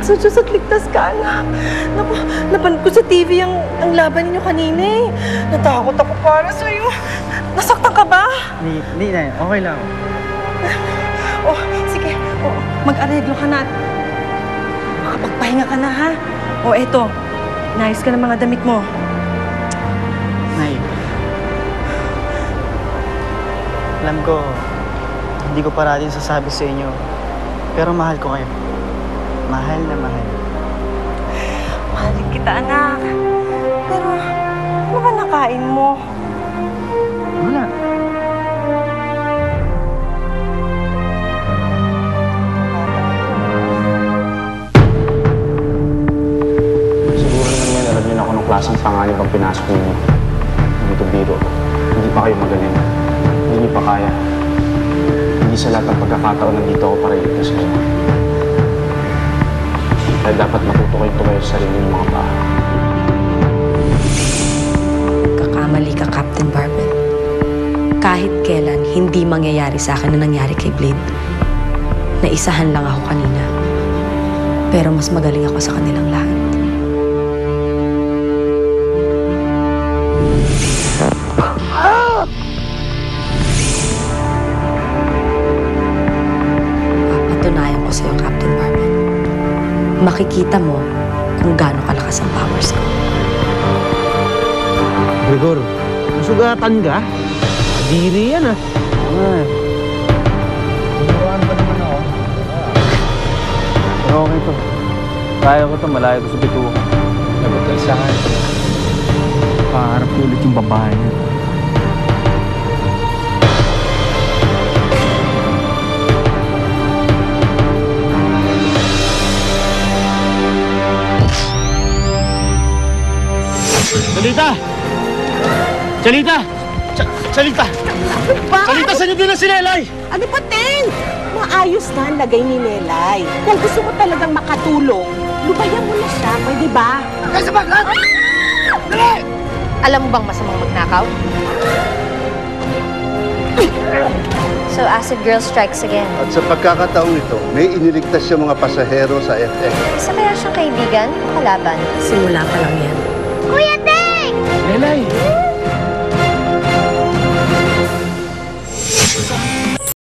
Sa Diyos at ligtas ka, anak. Naku, napanood ko sa TV ang laban ninyo kanina eh. Natakot ako para sa'yo. Nasaktan ka ba? Hindi na, okay lang. Oh, sige. Oh, mag-areglo ka na. Makapagpahinga ka na, ha? O, eto. Nice ka ng mga damit mo. Nay, alam ko, hindi ko parating sasabi sa inyo, pero mahal ko kayo. Mahal na mahal. Mahalin kita, anak. Pero, ano ba nakain mo? Wala. Siguro naman yan, alam niyo na kung anong klaseng panganib ang pinasok ninyo. Dito biro. Hindi pa kayo magaling. Hindi niyo pa kaya. Hindi sa lahat ng pagkakataon nandito ako para iligtas kayo. Kaya dapat matuto kayo tumayo sa sarili ng mga paa. Kakamali ka, Captain Barbell. Kahit kailan, hindi mangyayari sa akin na nangyari kay Blade. Naisahan lang ako kanina. Pero mas magaling ako sa kanilang lahat. Papatunayan ko sa'yo, Captain Barbell. Makikita mo kung gaano kalakas ang powers ko. Gregor, nasugatan ka? Diri yan ah. Turuan pa naman ako. Pero okay to. Kaya ko to, malayo ko sa bituhan. Nagkakaisahan. Paharap ulit yung babae niya. Chalita! Chalita! Chalita! Chalita, saan niyo din si Nelay? Ano pa, Teng? Maayos na ang lagay ni Nelay. Kung gusto mo talagang makatulong, lubayan mo na siya, pwede ba? Kaysa baklat! Dali! Alam mo bang masamang magnakaw? So, Acid Girl strikes again. At sa pagkakataong ito, may iniligtas siya mga pasahero sa FX. Isa kaya siyang kaibigan o kalaban? Simula pa lang yan. Kuya Teng! Nelay!